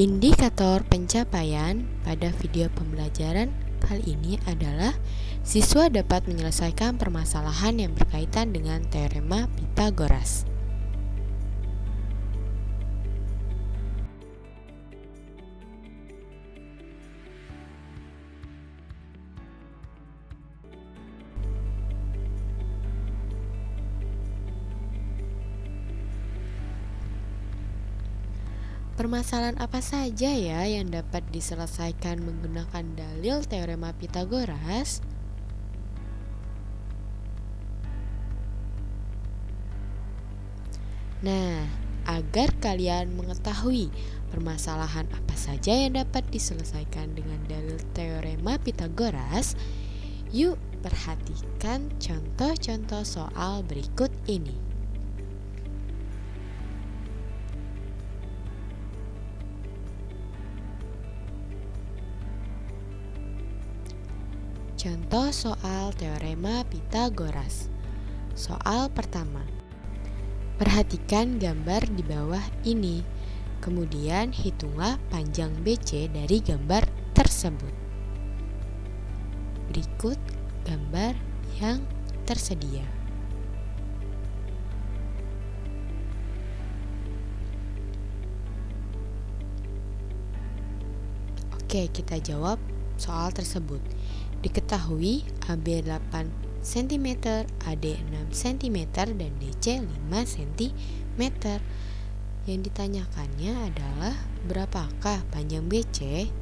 Indikator pencapaian pada video pembelajaran kali ini adalah siswa dapat menyelesaikan permasalahan yang berkaitan dengan teorema Pythagoras. Permasalahan apa saja ya yang dapat diselesaikan menggunakan dalil teorema Pythagoras? Nah, agar kalian mengetahui permasalahan apa saja yang dapat diselesaikan dengan dalil teorema Pythagoras, yuk perhatikan contoh-contoh soal berikut ini. Contoh soal teorema Pythagoras. Soal pertama. Perhatikan gambar di bawah ini. Kemudian hitunglah panjang BC dari gambar tersebut. Berikut gambar yang tersedia. Oke, kita jawab soal tersebut. Diketahui AB 8 cm, AD 6 cm, dan DC 5 cm. Yang ditanyakannya adalah berapakah panjang BC?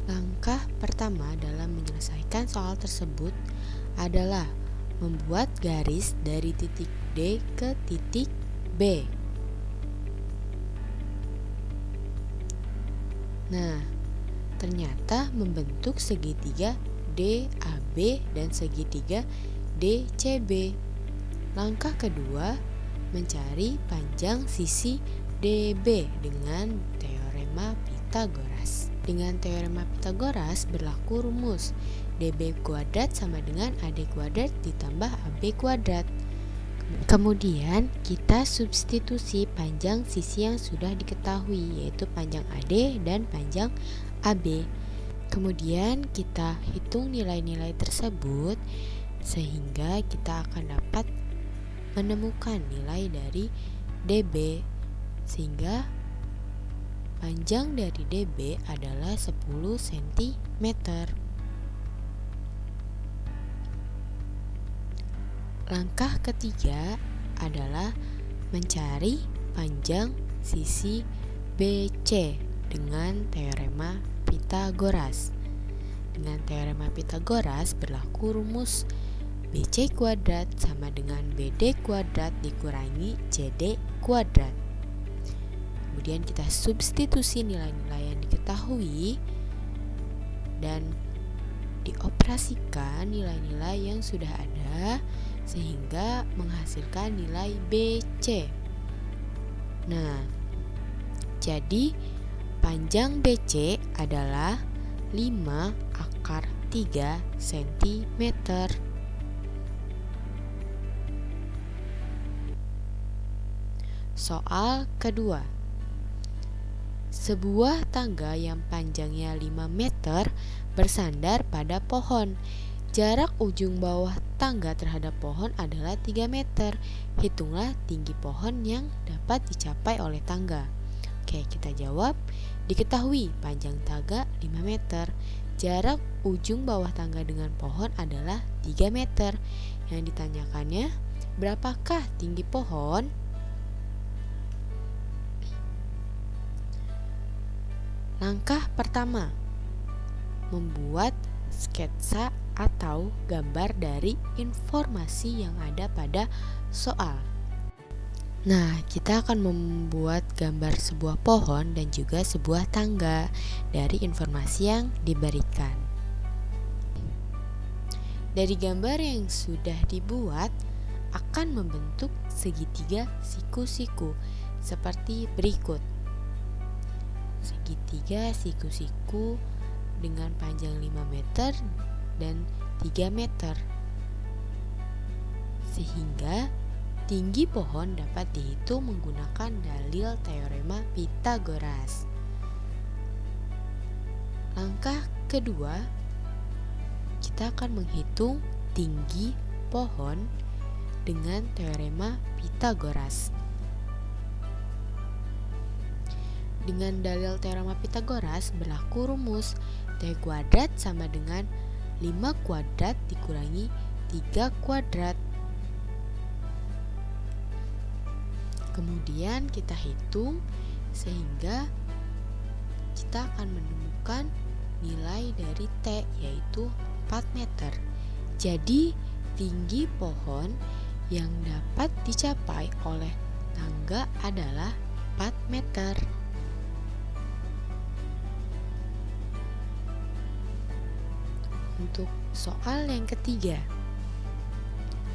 Langkah pertama dalam menyelesaikan soal tersebut adalah membuat garis dari titik D ke titik B. Nah, ternyata membentuk segitiga DAB dan segitiga DCB. Langkah kedua, mencari panjang sisi DB dengan teorema Pythagoras. Dengan teorema Pythagoras berlaku rumus DB kuadrat sama dengan AD kuadrat ditambah AB kuadrat. Kemudian kita substitusi panjang sisi yang sudah diketahui, yaitu panjang AD dan panjang AB. Kemudian kita hitung nilai-nilai tersebut sehingga kita akan dapat menemukan nilai dari DB, sehingga panjang dari DB adalah 10 cm. Langkah ketiga adalah mencari panjang sisi BC dengan teorema Pythagoras. Dengan teorema Pythagoras berlaku rumus BC kuadrat sama dengan BD kuadrat dikurangi CD kuadrat. Kemudian kita substitusi nilai-nilai yang diketahui dan dioperasikan nilai-nilai yang sudah ada sehingga menghasilkan nilai BC. Nah, jadi panjang BC adalah 5/3 cm. Soal kedua. Sebuah tangga yang panjangnya 5 meter bersandar pada pohon. Jarak ujung bawah tangga terhadap pohon adalah 3 meter. Hitunglah tinggi pohon yang dapat dicapai oleh tangga. Oke, kita jawab. Diketahui panjang tangga 5 meter. Jarak ujung bawah tangga dengan pohon adalah 3 meter. Yang ditanyakannya, berapakah tinggi pohon? Langkah pertama, membuat sketsa atau gambar dari informasi yang ada pada soal. Nah, kita akan membuat gambar sebuah pohon dan juga sebuah tangga dari informasi yang diberikan. Dari gambar yang sudah dibuat akan membentuk segitiga siku-siku seperti berikut. Segitiga siku-siku dengan panjang 5 meter dan 3 meter, sehingga Tinggi pohon dapat dihitung menggunakan dalil teorema Pythagoras. Langkah kedua, kita akan menghitung tinggi pohon dengan teorema Pythagoras. Dengan dalil teorema Pythagoras berlaku rumus T kuadrat sama dengan 5 kuadrat dikurangi 3 kuadrat. Kemudian kita hitung sehingga kita akan menemukan nilai dari T, yaitu 4 meter. Jadi tinggi pohon yang dapat dicapai oleh tangga adalah 4 meter. Untuk soal yang ketiga,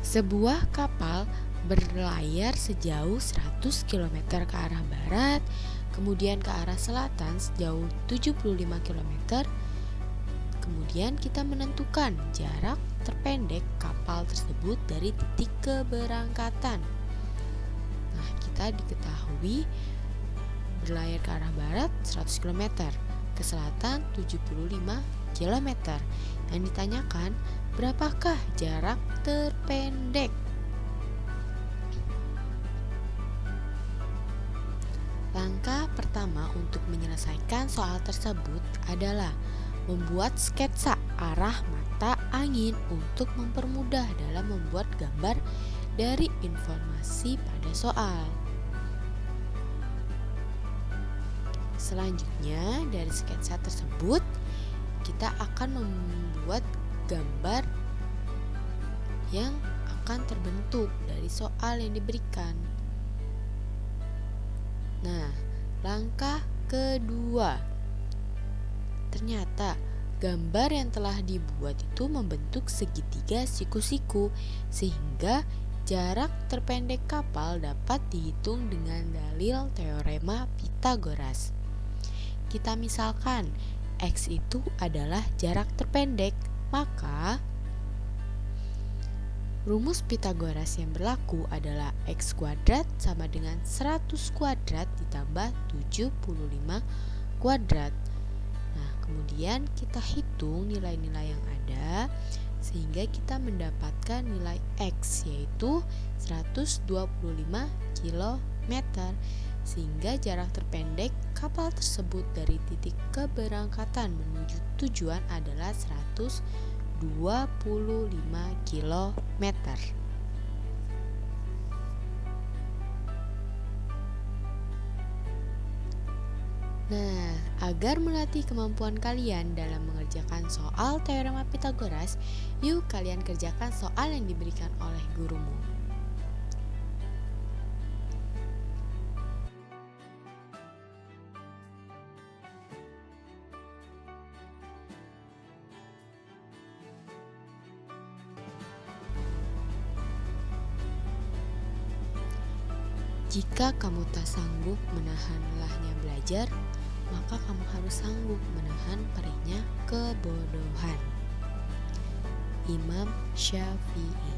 sebuah kapal berlayar sejauh 100 km ke arah barat, kemudian ke arah selatan sejauh 75 km. Kemudian kita menentukan jarak terpendek kapal tersebut dari titik keberangkatan. Nah, kita diketahui berlayar ke arah barat 100 km, ke selatan 75 km. Yang ditanyakan, berapakah jarak terpendek? Langkah pertama untuk menyelesaikan soal tersebut adalah membuat sketsa arah mata angin untuk mempermudah dalam membuat gambar dari informasi pada soal. Selanjutnya, dari sketsa tersebut kita akan membuat gambar yang akan terbentuk dari soal yang diberikan. Nah, langkah kedua, ternyata gambar yang telah dibuat itu membentuk segitiga siku-siku, sehingga jarak terpendek kapal dapat dihitung dengan dalil teorema Pythagoras. Kita misalkan X itu adalah jarak terpendek, maka rumus Pythagoras yang berlaku adalah X kuadrat sama dengan 100 kuadrat ditambah 75 kuadrat. Nah, kemudian kita hitung nilai-nilai yang ada sehingga kita mendapatkan nilai X, yaitu 125 km, sehingga jarak terpendek kapal tersebut dari titik keberangkatan menuju tujuan adalah 125 km. Nah, agar melatih kemampuan kalian dalam mengerjakan soal teorema Pythagoras, yuk kalian kerjakan soal yang diberikan oleh gurumu. Jika kamu tak sanggup menahan lelahnya belajar, maka kamu harus sanggup menahan perihnya kebodohan. Imam Syafi'i.